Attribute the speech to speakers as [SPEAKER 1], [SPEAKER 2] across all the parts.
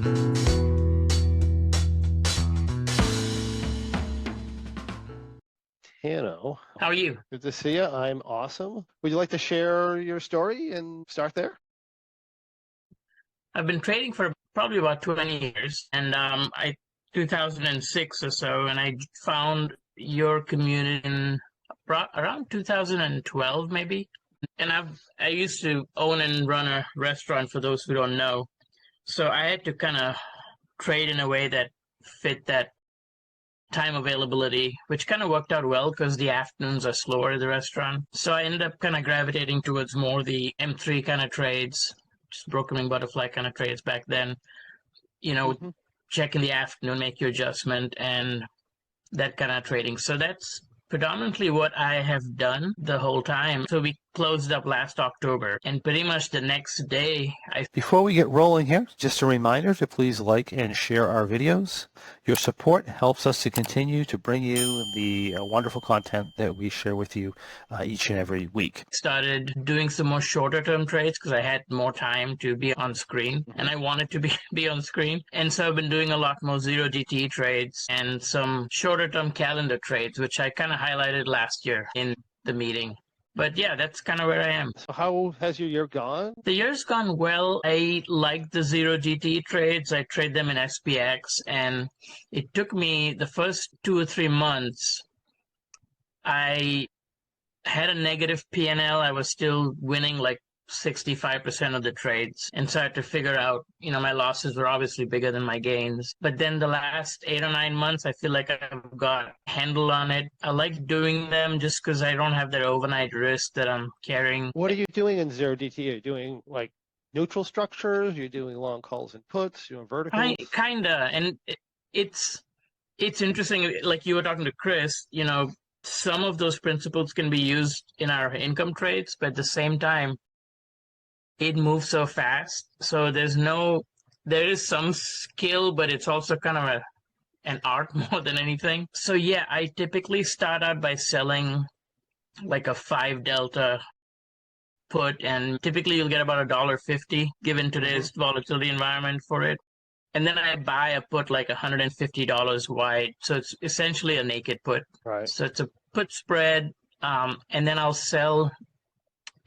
[SPEAKER 1] Tano,
[SPEAKER 2] How are you?
[SPEAKER 1] good to see you. I'm awesome. Would you like to share your story and start there?
[SPEAKER 2] I've been trading for probably about 20 years, and 2006 or so, and I found your community in around 2012, maybe. And I used to own and run a restaurant, for those who don't know. So I had to kind of trade in a way that fit that time availability, which kind of worked out well because the afternoons are slower at the restaurant. So I ended up kind of gravitating towards more the M3 kind of trades, just broken wing butterfly kind of trades back then. Check in the afternoon, make your adjustment, and that kind of trading. So that's predominantly what I have done the whole time. So we closed up last October, and pretty much the next day
[SPEAKER 3] Before we get rolling here, just a reminder to please like and share our videos. Your support helps us to continue to bring you the wonderful content that we share with you each and every week.
[SPEAKER 2] started doing some more shorter term trades because I had more time to be on screen, and I wanted to be on screen. And so I've been doing a lot more Zero DTE trades and some shorter term calendar trades, which I kind of highlighted last year in the meeting. But yeah, that's kind of where I am.
[SPEAKER 1] So how has your year gone?
[SPEAKER 2] The year's gone well. I like the Zero DTE trades. I trade them in SPX, and it took me the first 2 or 3 months. I had a negative P&L. I was still winning like 65% of the trades. And so I had to figure out, my losses were obviously bigger than my gains. But then the last 8 or 9 months, I feel like I've got a handle on it. I like doing them just because I don't have that overnight risk that I'm carrying.
[SPEAKER 1] What are you doing in Zero DTE? Are you doing like neutral structures? You're doing long calls and puts, you're doing verticals?
[SPEAKER 2] Kinda. And it's interesting, like you were talking to Chris, some of those principles can be used in our income trades, but at the same time, it moves so fast. So there is some skill, but it's also kind of an art more than anything. So yeah, I typically start out by selling like a 5 delta put, and typically you'll get about $1.50 given today's volatility environment for it. And then I buy a put like $150 wide. So it's essentially a naked put.
[SPEAKER 1] Right.
[SPEAKER 2] So it's a put spread. And then I'll sell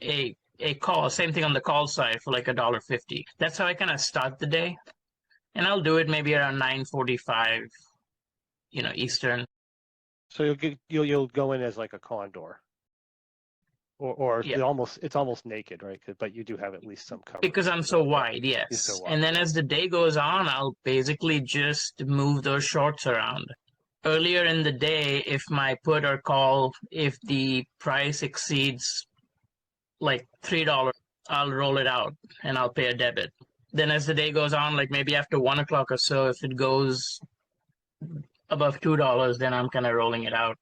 [SPEAKER 2] a call, same thing on the call side for like $1.50. That's how I kind of start the day. And I'll do it maybe around 9:45, Eastern.
[SPEAKER 1] So you'll go in as like a condor. Or
[SPEAKER 2] Yeah.
[SPEAKER 1] it's almost naked, right? But you do have at least some cover.
[SPEAKER 2] Because I'm so wide, yes.
[SPEAKER 1] So wide.
[SPEAKER 2] And then as the day goes on, I'll basically just move those shorts around. Earlier in the day, if my put or call, if the price exceeds like $3, I'll roll it out and I'll pay a debit. Then as the day goes on, like maybe after 1 o'clock or so, if it goes above $2, then I'm kind of rolling it out.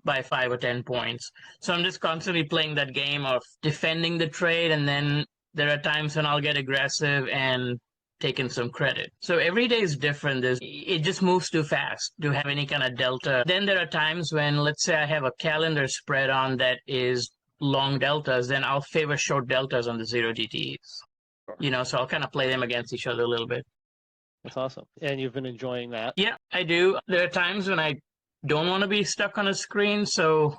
[SPEAKER 2] By 5 or 10 points. So I'm just constantly playing that game of defending the trade, and then there are times when I'll get aggressive and taking some credit. So every day is different. It just moves too fast to have any kind of delta. Then there are times when, let's say I have a calendar spread on that is long deltas, then I'll favor short deltas on the Zero DTEs. So I'll kind of play them against each other a little bit.
[SPEAKER 1] That's awesome. And you've been enjoying that?
[SPEAKER 2] Yeah, I do. There are times when I don't want to be stuck on a screen, so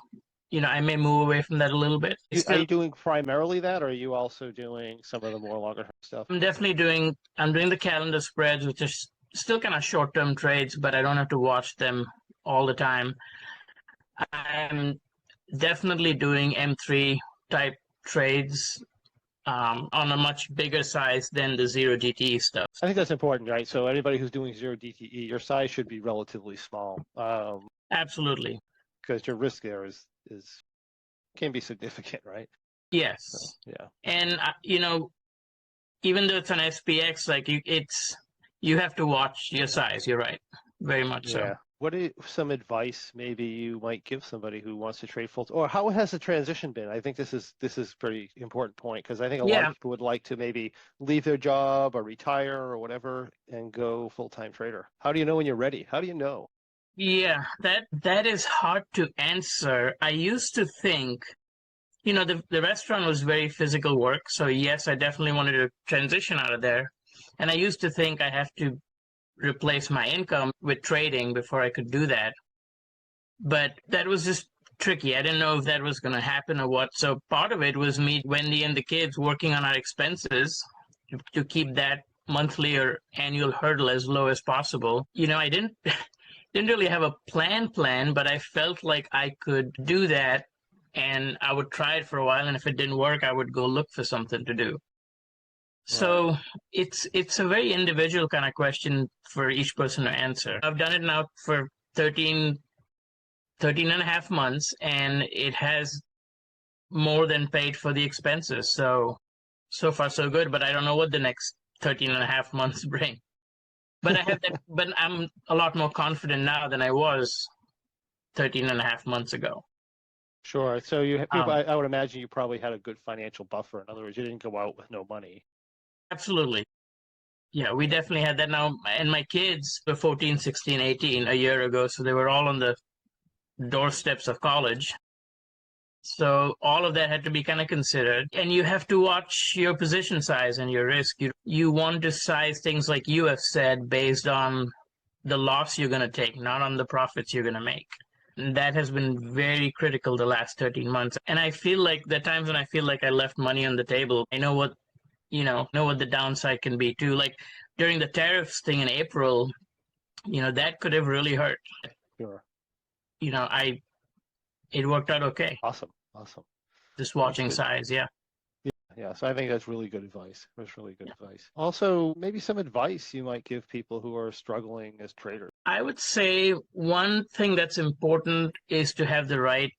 [SPEAKER 2] I may move away from that a little bit.
[SPEAKER 1] Are you doing primarily that, or are you also doing some of the more longer term stuff?
[SPEAKER 2] I'm doing the calendar spreads, which is still kind of short-term trades, but I don't have to watch them all the time. I'm definitely doing M3 type trades on a much bigger size than the Zero DTE stuff.
[SPEAKER 1] I think that's important, right? So anybody who's doing Zero DTE, your size should be relatively small.
[SPEAKER 2] Absolutely.
[SPEAKER 1] Because your risk there can be significant, right?
[SPEAKER 2] Yes.
[SPEAKER 1] So, yeah.
[SPEAKER 2] And even though it's an SPX, like you have to watch your size. You're right, very much so.
[SPEAKER 1] Yeah. What is some advice maybe you might give somebody who wants to trade full, or how has the transition been? I think this is pretty important point, because I think a lot of people would like to maybe leave their job or retire or whatever and go full-time trader. How do you know when you're ready? How do you know?
[SPEAKER 2] Yeah, that is hard to answer. I used to think, the restaurant was very physical work. So yes, I definitely wanted to transition out of there. And I used to think I have to replace my income with trading before I could do that. But that was just tricky. I didn't know if that was going to happen or what. So part of it was me, Wendy, and the kids working on our expenses to keep that monthly or annual hurdle as low as possible. I didn't really have a plan, but I felt like I could do that, and I would try it for a while, and if it didn't work, I would go look for something to do. So it's a very individual kind of question for each person to answer. I've done it now for 13 and a half months, and it has more than paid for the expenses. So far so good, but I don't know what the next 13 and a half months bring. But but I'm a lot more confident now than I was 13 and a half months ago.
[SPEAKER 1] Sure. So I would imagine you probably had a good financial buffer. In other words, you didn't go out with no money.
[SPEAKER 2] Absolutely. Yeah, we definitely had that now. And my kids were 14, 16, 18 a year ago, so they were all on the doorsteps of college. So all of that had to be kind of considered. And you have to watch your position size and your risk. You want to size things, like you have said, based on the loss you're going to take, not on the profits you're going to make. And that has been very critical the last 13 months. And I feel like the times when I feel like I left money on the table, I know what the downside can be too. Like during the tariffs thing in April, that could have really hurt.
[SPEAKER 1] Sure.
[SPEAKER 2] It worked out okay.
[SPEAKER 1] Awesome.
[SPEAKER 2] Just watching size, yeah.
[SPEAKER 1] Yeah, so I think that's really good advice. That's really good advice. Also, maybe some advice you might give people who are struggling as traders.
[SPEAKER 2] I would say one thing that's important is to have the right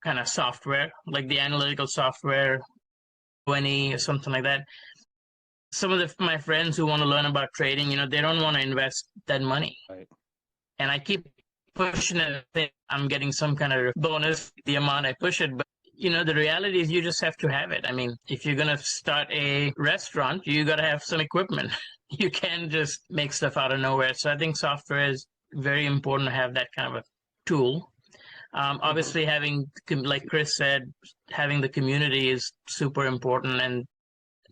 [SPEAKER 2] kind of software, like the analytical software, 20 or something like that. Some of my friends who want to learn about trading, they don't want to invest that money.
[SPEAKER 1] Right.
[SPEAKER 2] And I keep pushing it. I'm getting some kind of bonus the amount I push it, but the reality is you just have to have it. I mean, if you're going to start a restaurant, you got to have some equipment. You can't just make stuff out of nowhere. So I think software is very important to have that kind of a tool. Obviously, having, like Chris said, having the community is super important,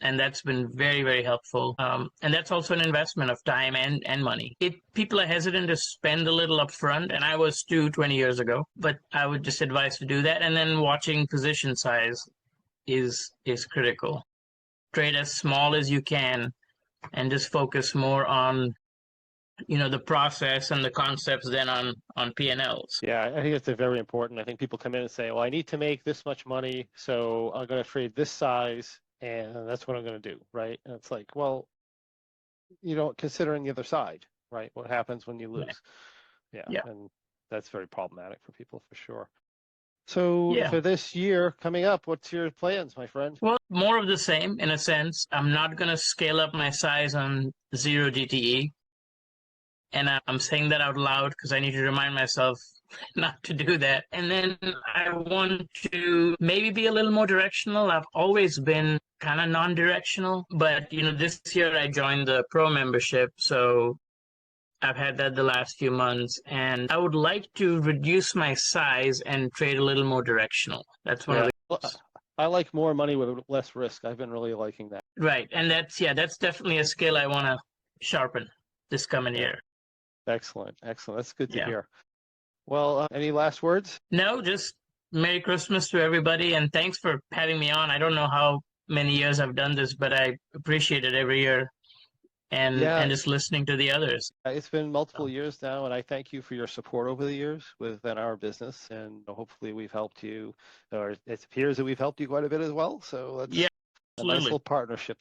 [SPEAKER 2] and that's been very, very helpful. And that's also an investment of time and money. People are hesitant to spend a little upfront, and I was too 20 years ago, but I would just advise to do that. And then watching position size is critical. Trade as small as you can and just focus more on the process and the concepts than on P&Ls.
[SPEAKER 1] Yeah, I think it's very important. I think people come in and say, well, I need to make this much money, so I'm going to trade this size, and that's what I'm going to do, right? And it's like, well, considering the other side, right? What happens when you lose? Yeah. And that's very problematic for people, for sure. So for this year coming up, what's your plans, my friend?
[SPEAKER 2] Well, more of the same, in a sense. I'm not going to scale up my size on Zero DTE. And I'm saying that out loud because I need to remind myself not to do that. And then I want to maybe be a little more directional. I've always been kind of non-directional, but this year I joined the pro membership, so I've had that the last few months, and I would like to reduce my size and trade a little more directional. That's one of the goals.
[SPEAKER 1] I like more money with less risk. I've been really liking that.
[SPEAKER 2] Right, and that's definitely a skill I want to sharpen this coming year.
[SPEAKER 1] Excellent. That's good to hear. Well, any last words?
[SPEAKER 2] No, just Merry Christmas to everybody, and thanks for having me on. I don't know how many years I've done this, but I appreciate it every year, and just listening to the others.
[SPEAKER 1] It's been multiple years now, and I thank you for your support over the years within our business, and hopefully we've helped you, or it appears that we've helped you quite a bit as well. So that's a nice little partnership.